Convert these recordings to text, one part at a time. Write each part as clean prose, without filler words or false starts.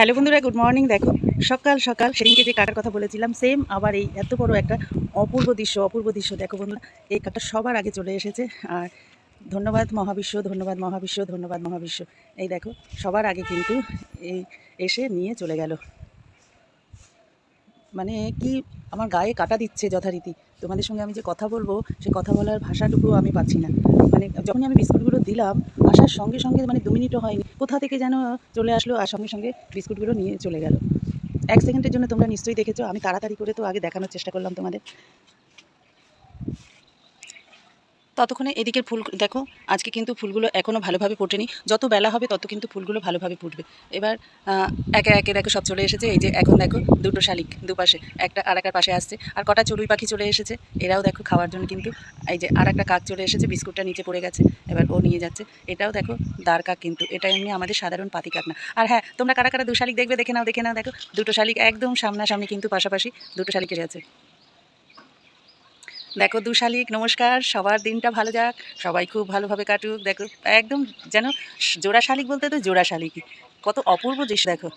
Hello বন্ধুরা, good morning. দেখো সকাল সকাল সেদিনকে যে কাকার কথা বলেছিলাম সেম আবার এই এত বড় একটা অপূর্ব দৃশ্য দেখো বন্ধুরা। এই কাকটা সবার আগে চলে এসেছে। আর ধন্যবাদ মহাবিশ্ব, ধন্যবাদ মহাবিশ্ব, ধন্যবাদ মহাবিশ্ব। এই দেখো সবার আগে কিন্তু এই এসে নিয়ে চলে গেল। মানে কি আমার গায়ে কাটা দিচ্ছে যথারীতি। তোমাদের সঙ্গে আমি যে কথা বলবো সে কথা বলার ভাষাটুকু আমি পাচ্ছি না। মানে যখনই আমি বিস্কুটগুলো দিলাম আসার সঙ্গে সঙ্গে মানে 2 মিনিটও হয়নি, কোথা থেকে যেন চলে আসলো আর সঙ্গে সঙ্গে বিস্কুটগুলো নিয়ে চলে গেল। 1 সেকেন্ডের জন্য তোমরা নিশ্চয়ই দেখেছো। আমি তাড়াতাড়ি করে তো আগে দেখানোর চেষ্টা করলাম তোমাদের। ততক্ষণে এদিকের ফুল দেখো, আজকে কিন্তু ফুলগুলো এখনও ভালোভাবে ফোটেনি। যত বেলা হবে তত কিন্তু ফুলগুলো ভালোভাবে ফুটবে। এবার একে একে দেখো সব চলে এসেছে। এই যে এখন দেখো দুটো শালিক দুপাশে, একটা আর একটা পাশে আসছে। আর কটা চড়ুই পাখি চলে এসেছে, এরাও দেখো খাওয়ার জন্য। কিন্তু এই যে আর একটা কাক চলে এসেছে, বিস্কুটটা নিচে পড়ে গেছে, এবার ও নিয়ে যাচ্ছে। এটাও দেখো দাঁড় কাক, কিন্তু এটা এমনি আমাদের সাধারণ পাতি কাক না। আর হ্যাঁ, তোমরা কারা কারা দু শালিক দেখবে দেখে নাও, দেখে নাও। দেখো দুটো শালিক একদম সামনাসামনি কিন্তু পাশাপাশি দুটো শালিক এসে আছে। দেখো দু শালিক, নমস্কার। সবার দিনটা ভালো যাক, সবাই খুব ভালোভাবে কাটুক। দেখো একদম যেন জোড়া শালিক বলতে তো জোড়া শালিকই। কত অপূর্ব দৃশ্য দেখো।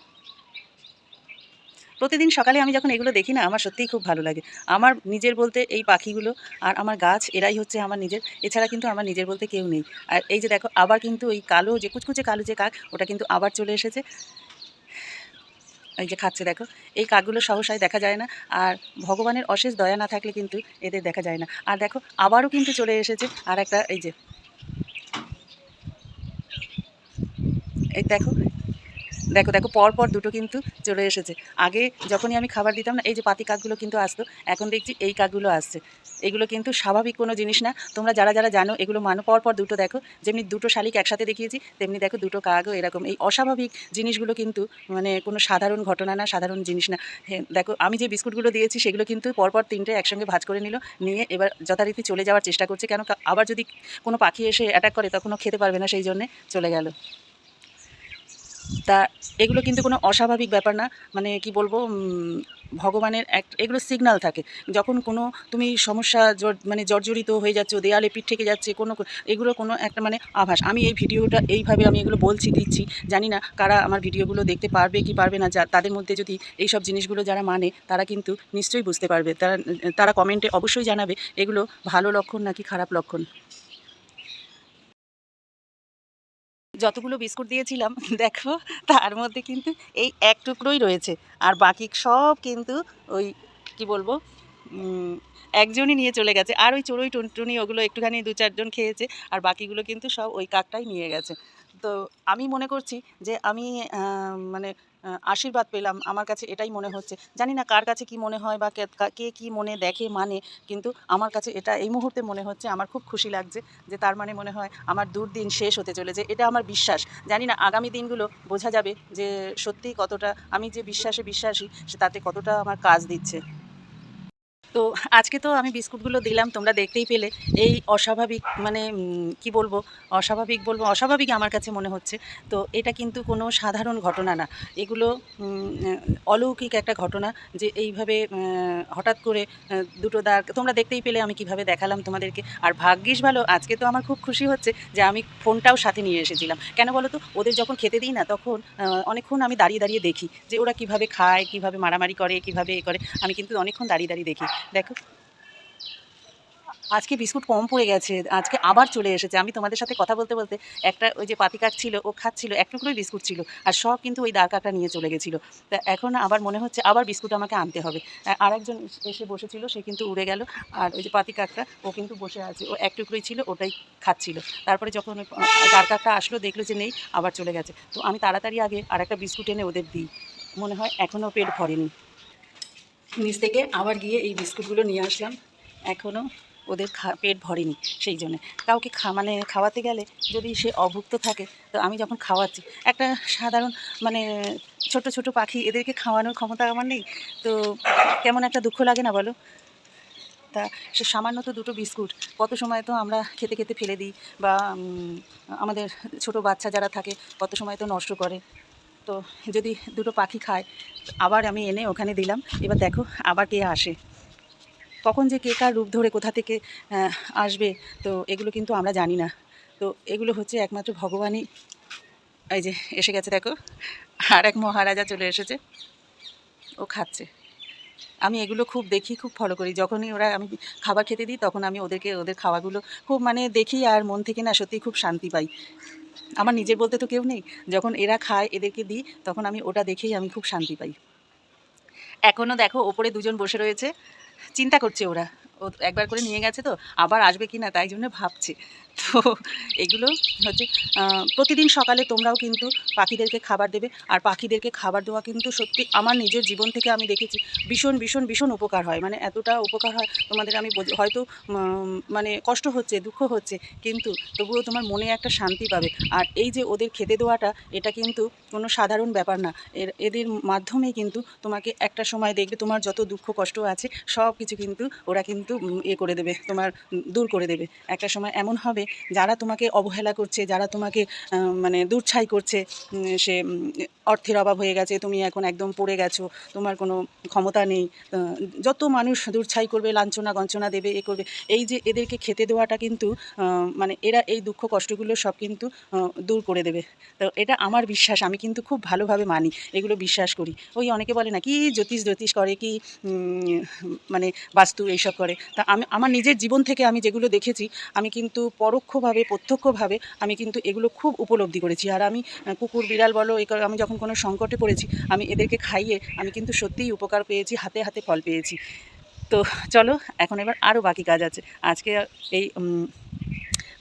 প্রতিদিন সকালে আমি যখন এগুলো দেখি না, আমার সত্যিই খুব ভালো লাগে। আমার নিজের বলতে এই পাখিগুলো আর আমার গাছ, এরাই হচ্ছে আমার নিজের। এছাড়া কিন্তু আমার নিজের বলতে কেউ নেই। আর এই যে দেখো আবার কিন্তু ওই কালো যে কুচকুচে কালো যে কাক, ওটা কিন্তু আবার চলে এসেছে। এই যে খাচ্ছে দেখো। এই কাকগুলো সহসায় দেখা যায় না। আর ভগবানের অশেষ দয়া না থাকলে কিন্তু এদের দেখা যায় না। আর দেখো আবারও কিন্তু চলে এসেছে আর একটা, এই যে এই দেখো, দেখো দেখো পরপর দুটো কিন্তু চলে এসেছে। আগে যখনই আমি খাবার দিতাম না, এই যে পাতি কাকগুলো কিন্তু আসতো, এখন দেখছি এই কাকগুলো আসছে। এগুলো কিন্তু স্বাভাবিক কোনো জিনিস না। তোমরা যারা যারা জানো এগুলো মানো। পরপর দুটো দেখো, যেমনি দুটো শালিক একসাথে দেখিয়েছি তেমনি দেখো দুটো কাকও এরকম। এই অস্বাভাবিক জিনিসগুলো কিন্তু মানে কোনো সাধারণ ঘটনা না, সাধারণ জিনিস না। হ্যাঁ দেখো, আমি যে বিস্কুটগুলো দিয়েছি সেগুলো কিন্তু পরপর তিনটে একসঙ্গে ভাঁজ করে নিল, নিয়ে এবার যথারীতি চলে যাওয়ার চেষ্টা করছে। কেন আবার যদি কোনো পাখি এসে অ্যাটাক করে তখনও খেতে পারবে না, সেই জন্যে চলে গেল। তা এগুলো কিন্তু কোনো অস্বাভাবিক ব্যাপার না। মানে কি বলবো, ভগবানের এগুলো সিগনাল থাকে। যখন কোনো তুমি সমস্যা মানে জর্জরিত হয়ে যাচ্ছ, দেয়ালে পিঠ ঠেকে যাচ্ছে, এগুলো কোনো একটা মানে আভাস। আমি এই ভিডিওটা এইভাবে আমি এগুলো দিচ্ছি। জানি না কারা আমার ভিডিওগুলো দেখতে পারবে কি পারবে না। তাদের মধ্যে যদি এইসব জিনিসগুলো যারা মানে তারা কিন্তু নিশ্চয়ই বুঝতে পারবে। তারা কমেন্টে অবশ্যই জানাবে এগুলো ভালো লক্ষণ নাকি খারাপ লক্ষণ। যতগুলো বিস্কুট দিয়েছিলাম দেখো তার মধ্যে কিন্তু এই এক টুকরোই রয়েছে। আর বাকি সব কিন্তু ওই কি বলবো, একজনই নিয়ে চলে গেছে। আর ওই চড়ুই টুনটুনি ওগুলো একটুখানি 2-4 জন খেয়েছে। আর বাকিগুলো কিন্তু সব ওই কাকটাই নিয়ে গেছে। তো আমি মনে করছি যে আমি মানে আশীর্বাদ পেলাম, আমার কাছে এটাই মনে হচ্ছে। জানি না কার কাছে কি মনে হয় বা কে কি মনে দেখে মানে, কিন্তু আমার কাছে এটা এই মুহূর্তে মনে হচ্ছে। আমার খুব খুশি লাগছে যে তার মানে মনে হয় আমার দুর্দিন শেষ হতে চলেছে। এটা আমার বিশ্বাস। জানি না আগামী দিনগুলো বোঝা যাবে যে সত্যিই কতটা আমি যে বিশ্বাসে বিশ্বাসী সে তাতে কতটা আমার কাজ দিচ্ছে। তো আজকে তো আমি বিস্কুটগুলো দিলাম, তোমরা দেখতেই পেলে। এই অস্বাভাবিক মানে কি বলবো, অস্বাভাবিক আমার কাছে মনে হচ্ছে। তো এটা কিন্তু কোনো সাধারণ ঘটনা না। এগুলো অলৌকিক একটা ঘটনা, যে এইভাবে হঠাৎ করে দুটো দাগ তোমরা দেখতেই পেলে আমি কিভাবে দেখালাম তোমাদেরকে। আর ভাগ্যিস ভালো, আজকে তো আমার খুব খুশি হচ্ছে যে আমি ফোনটাও সাথে নিয়ে এসেছিলাম। কেন বলো তো, ওদের যখন খেতে দিই না তখন অনেকক্ষণ আমি দাঁড়িয়ে দাঁড়িয়ে দেখি যে ওরা কিভাবে খায়, কিভাবে মারামারি করে, কিভাবে এ করে। আমি কিন্তু অনেকক্ষণ দাঁড়িয়ে দাঁড়িয়ে দেখি। দেখো আজকে বিস্কুট কম পড়ে গেছে, আজকে আবার চলে এসেছে। আমি তোমাদের সাথে কথা বলতে বলতে একটা ওই যে পাতি কাক ছিল ও খাচ্ছিল, এক টুকরোই বিস্কুট ছিল। আর সব কিন্তু ওই দাঁড় কাকটা নিয়ে চলে গেছিলো। তা এখন আবার মনে হচ্ছে আবার বিস্কুট আমাকে আনতে হবে। আরেকজন এসে বসেছিল, সে কিন্তু উড়ে গেল। আর ওই যে পাতি কাকটা ও কিন্তু বসে আছে, ও এক টুকরোই ছিল, ওটাই খাচ্ছিল। তারপরে যখন ওই দাঁড় কাকটা আসলো দেখলো যে নেই, আবার চলে গেছে। তো আমি তাড়াতাড়ি আগে আর একটা বিস্কুট এনে ওদের দিই। মনে হয় এখনও পেট ভরেনি। নিচ থেকে আবার গিয়ে এই বিস্কুটগুলো নিয়ে আসলাম। এখনও ওদের পেট ভরেনি, সেই জন্যে কাউকে মানে খাওয়াতে গেলে যদি সে অভুক্ত থাকে, তো আমি যখন খাওয়াচ্ছি একটা সাধারণ মানে ছোট ছোট পাখি, এদেরকে খাওয়ানোর ক্ষমতা আমার নেই। তো কেমন একটা দুঃখ লাগে না বলো। তা সে সামান্য তো দুটো বিস্কুট, কত সময় তো আমরা খেতে খেতে ফেলে দিই, বা আমাদের ছোট বাচ্চা যারা থাকে কত সময় তো নষ্ট করে। তো যদি দুটো পাখি খায়, আবার আমি এনে ওখানে দিলাম। এবার দেখো আবার কে আসে, কখন যে কে কার রূপ ধরে কোথা থেকে আসবে, তো এগুলো কিন্তু আমরা জানি না। তো এগুলো হচ্ছে একমাত্র ভগবানই এই যে এসে গেছে দেখো, আর এক মহারাজা চলে এসেছে, ও খাচ্ছে। আমি এগুলো খুব দেখি, খুব ফলো করি। যখনই ওরা আমি খাবার খেতে দিই তখন আমি ওদের খাওয়াগুলো খুব মানে দেখি, আর মন থেকে না সত্যিই খুব শান্তি পাই। আমার নিজের বলতে তো কেউ নেই, যখন এরা খায় এদেরকে দিই তখন আমি ওটা দেখেই আমি খুব শান্তি পাই। এখনও দেখো ওপরে দুজন বসে রয়েছে, চিন্তা করছে ওরা, ও একবার করে নিয়ে গেছে তো আবার আসবে কি না তাই জন্য ভাবছে। তো এগুলো হচ্ছে প্রতিদিন সকালে তোমরাও কিন্তু পাখিদেরকে খাবার দেবে। আর পাখিদেরকে খাবার দেওয়া কিন্তু সত্যি আমার নিজের জীবন থেকে আমি দেখেছি ভীষণ ভীষণ ভীষণ উপকার হয়, মানে এতটা উপকার হয় তোমাদের আমি হয়তো মানে কষ্ট হচ্ছে, দুঃখ হচ্ছে, কিন্তু তবুও তোমার মনে একটা শান্তি পাবে। আর এই যে ওদের খেতে দেওয়াটা, এটা কিন্তু কোনো সাধারণ ব্যাপার না। এদের মাধ্যমেই কিন্তু তোমাকে একটা সময় দেখবে তোমার যত দুঃখ কষ্ট আছে সব কিছু কিন্তু ওরা কিন্তু করে দেবে, তোমার দূর করে দেবে। একটা সময় এমন হবে যারা তোমাকে অবহেলা করছে, যারা তোমাকে মানে দূরছাই করছে, সে অর্থের অভাব হয়ে গেছে, তুমি এখন একদম পড়ে গেছো, তোমার কোনো ক্ষমতা নেই, যত মানুষ দূরছাই করবে, লাঞ্ছনা গঞ্চনা দেবে, করবে, এই যে এদেরকে খেতে দেওয়াটা কিন্তু মানে এরা এই দুঃখ কষ্টগুলো সব কিন্তু দূর করে দেবে। তো এটা আমার বিশ্বাস, আমি কিন্তু খুব ভালোভাবে মানি, এগুলো বিশ্বাস করি। ওই অনেকে বলে না কি জ্যোতিষ করে কি মানে বাস্তু এইসব করে, তা আমি আমার নিজের জীবন থেকে আমি যেগুলো দেখেছি, আমি কিন্তু পরোক্ষভাবে প্রত্যক্ষভাবে আমি কিন্তু এগুলো খুব উপলব্ধি করেছি। আর আমি কুকুর বিড়াল বলো, আমি যখন কোনো সংকটে পড়েছি আমি এদেরকে খাইয়ে আমি কিন্তু সত্যিই উপকার পেয়েছি, হাতে হাতে ফল পেয়েছি। তো চলো এখন এবার আরও বাকি কাজ আছে। আজকে এই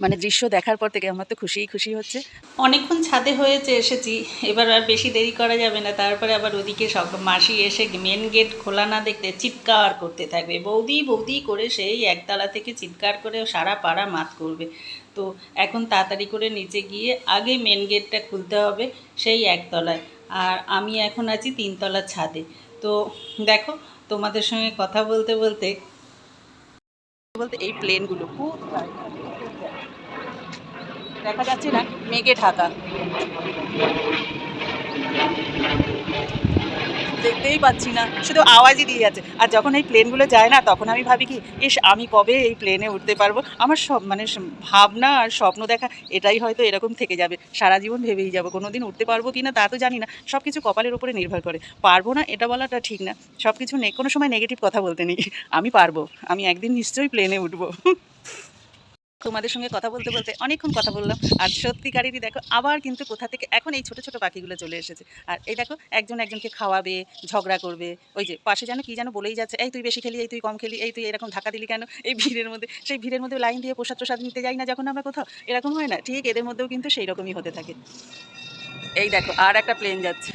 মানে দৃশ্য দেখার পর থেকে আমার তো খুশিই খুশি হচ্ছে। অনেকক্ষণ ছাদে হয়েছে এসেছি, এবার আর বেশি দেরি করা যাবে না। তারপরে আবার ওদিকে সব মাসি এসে মেন গেট খোলা না দেখতে চিৎকার করতে থাকবে, বৌদি বৌদি করে সেই একতলা থেকে চিৎকার করে সারা পাড়া মাত করবে। তো এখন তাড়াতাড়ি করে নিচে গিয়ে আগে মেন গেটটা খুলতে হবে সেই একতলায়, আর আমি এখন আছি 3তলার ছাদে। তো দেখো তোমাদের সঙ্গে কথা বলতে বলতে বলতে এই প্লেনগুলো খুব দেখা যাচ্ছে না, মেঘে ঢাকা, দেখতেই পাচ্ছি না, শুধু আওয়াজই দিয়ে যাচ্ছে। আর যখন এই প্লেনগুলো যায় না তখন আমি ভাবি কি, ইস আমি কবে এই প্লেনে উঠতে পারবো। আমার সব মানে ভাবনা আর স্বপ্ন দেখা এটাই হয়তো এরকম থেকে যাবে, সারা জীবন ভেবেই যাবো। কোনো দিন উঠতে পারবো কি না তা তো জানি না, সব কিছু কপালের উপরে নির্ভর করে। পারবো না এটা বলাটা ঠিক না, সব কিছু কোনো সময় নেগেটিভ কথা বলতে নেই। আমি পারবো, আমি একদিন নিশ্চয়ই প্লেনে উঠবো। তোমাদের সঙ্গে কথা বলতে বলতে অনেকক্ষণ কথা বললাম, আর সত্যিকারেরই দেখো আবার কিন্তু কোথা থেকে এখন এই ছোট ছোট পাখিগুলো চলে এসেছে। আর এই দেখো একজন একজনকে খাওয়াবে, ঝগড়া করবে, ওই যে পাশে যেন কি যেন বলেই যাচ্ছে, এই তুই বেশি খেলি, এই তুই কম খেলি, এই তুই এরকম ধাক্কা দিলি কেন, এই ভিড়ের মধ্যে। সেই ভিড়ের মধ্যে লাইন দিয়ে প্রসাদ প্রসাদ নিতে যাই না যখন আমরা কোথাও, এরকম হয় না, ঠিক এদের মধ্যেও কিন্তু সেই রকমই হতে থাকে। এই দেখো আর একটা প্লেন যাচ্ছে।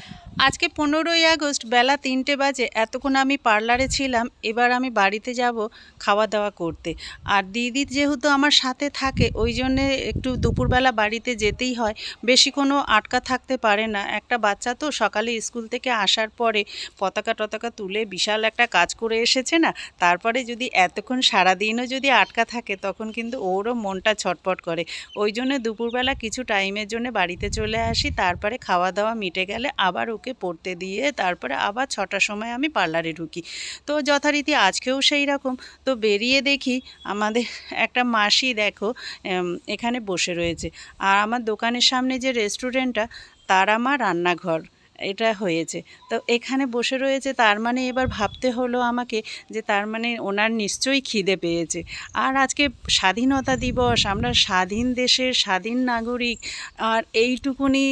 আজকে 15ই আগস্ট বেলা 3টে বাজে, এতক্ষণ আমি পার্লারে ছিলাম, এবার আমি বাড়িতে যাব খাওয়া দাওয়া করতে। আর দিদি যেহেতু আমার সাথে থাকে ওই জন্যে একটু দুপুরবেলা বাড়িতে যেতেই হয়, বেশি কোনো আটকা থাকতে পারে না। একটা বাচ্চা তো সকালে স্কুল থেকে আসার পরে পতাকা টতাকা তুলে বিশাল একটা কাজ করে এসেছে না, তারপরে যদি এতক্ষণ সারাদিনও যদি আটকা থাকে তখন কিন্তু ওরও মনটা ছটপট করে। ওই জন্য দুপুরবেলা কিছু টাইমের জন্য বাড়িতে চলে আসি, তারপরে খাওয়া দাওয়া মিটে গেলে আবার ওকে পড়তে দিয়ে তারপরে আবার 6টার সময় আমি পার্লারে ঢুকি। তো যথারীতি আজকেও সেই রকম। তো বেরিয়ে দেখি আমাদের একটা মাসি দেখো এখানে বসে রয়েছে, আর আমার দোকানের সামনে যে রেস্টুরেন্টটা তার আমার রান্নাঘর এটা হয়েছে। তো এখানে বসে রয়েছে, তার মানে এবার ভাবতে হলো আমাকে যে তার মানে ওনার নিশ্চয়ই খিদে পেয়েছে। আর আজকে স্বাধীনতা দিবস, আমরা স্বাধীন দেশের স্বাধীন নাগরিক, আর এইটুকুনি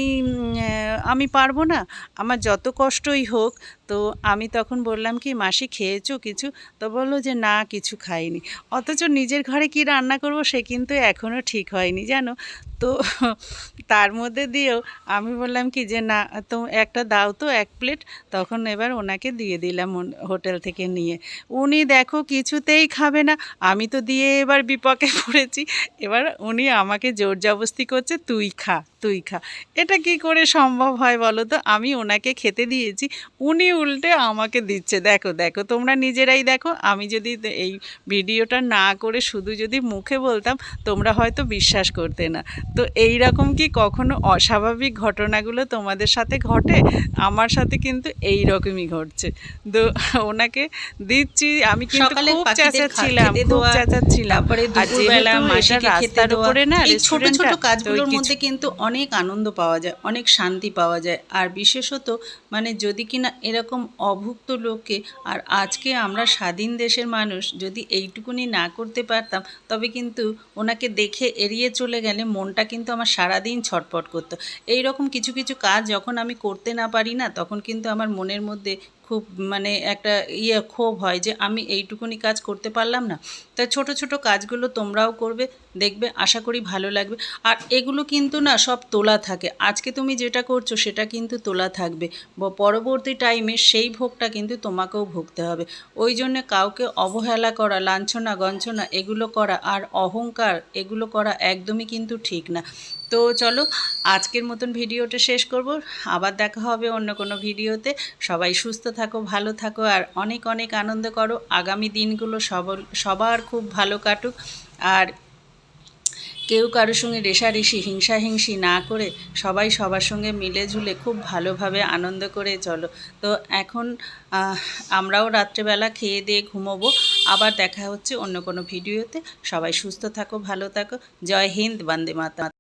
আমি পারবো না, আমার যত কষ্টই হোক। তো আমি তখন বললাম কি, মাসি খেয়েছো কিছু? তো বললো যে না কিছু খাইনি। অথচ নিজের ঘরে কি রান্না করব সে কিন্তু এখনও ঠিক হয়নি জানো। তো তার মধ্যে দিয়েও আমি বললাম কি যে না তো একটা দাও তো 1 প্লেট। তখন এবার ওনাকে দিয়ে দিলাম হোটেল থেকে নিয়ে। উনি দেখো কিছুতেই খাবে না, আমি তো দিয়ে এবার বিপাকে পড়েছি। এবার উনি আমাকে জোর জবরদস্তি করছে, তুই খা তুই খা। এটা কি করে সম্ভব হয় বলো তো? আমি ওনাকে খেতে দিয়েছি, উনি উল্টে আমাকে দিচ্ছে। দেখো দেখো তোমরা নিজেরাই দেখো, আমি যদি এই ভিডিওটা না করে শুধু যদি মুখে বলতাম তোমরা হয়তো বিশ্বাস করতে না। তো এই রকম কি কখনো অস্বাভাবিক ঘটনাগুলো তোমাদের সাথে ঘটে? আমার সাথে কিন্তু এই রকমই ঘটছে। তো ওনাকে দিচ্ছি, আমি কিন্তু খুব চেঁচাচ্ছিলাম, তারপরে দুপুরবেলা মাসিকে খেতে দেওয়া, এই ছোট ছোট কাজগুলোর মধ্যে কিন্তু অনেক আনন্দ পাওয়া যায়, অনেক শান্তি পাওয়া যায়। আর বিশেষত মানে যদি কিনা এরকম অভুক্ত লোককে, আর আজকে আমরা স্বাধীন দেশের মানুষ যদি এইটুকুনি না করতে পারতাম, তবে কিন্তু ওনাকে দেখে এড়িয়ে চলে গেলে মনটা কিন্তু আমার সারাদিন ছটফট করতো। এই রকম কিছু কিছু কাজ যখন আমি করতে না পারি না, তখন কিন্তু আমার মনের মধ্যে খুব মানে একটা ক্ষোভ হয় যে আমি এইটুকুনি কাজ করতে পারলাম না। তাই ছোট ছোট কাজগুলো তোমরাও করবে, দেখবে আশা করি ভালো লাগবে। আর এগুলো কিন্তু না সব তোলা থাকে, আজকে তুমি যেটা করছো সেটা কিন্তু তোলা থাকবে, পরবর্তী টাইমে সেই ভোগটা কিন্তু তোমাকেও ভুগতে হবে। ওই জন্যে কাউকে অবহেলা করা, লাঞ্ছনা গঞ্ছনা এগুলো করা আর অহংকার এগুলো করা একদমই কিন্তু ঠিক না। তো চলো আজকের মতন ভিডিওটা শেষ করব, আবার দেখা হবে অন্য কোনো ভিডিওতে। সবাই সুস্থ থাকো, ভালো থাকো, আর অনেক অনেক আনন্দ করো। আগামী দিনগুলো সবার খুব ভালো কাটুক। আর কেউ কারোর সঙ্গে রেষারেষি হিংসাহিংসি না করে সবাই সবার সঙ্গে মিলেঝুলে খুব ভালোভাবে আনন্দ করে চলো। তো এখন আমরাও রাত্রেবেলা খেয়ে দিয়ে ঘুমোবো। আবার দেখা হচ্ছে অন্য কোনো ভিডিওতে। সবাই সুস্থ থাকো, ভালো থাকো। জয় হিন্দ, বন্দে মাতরম।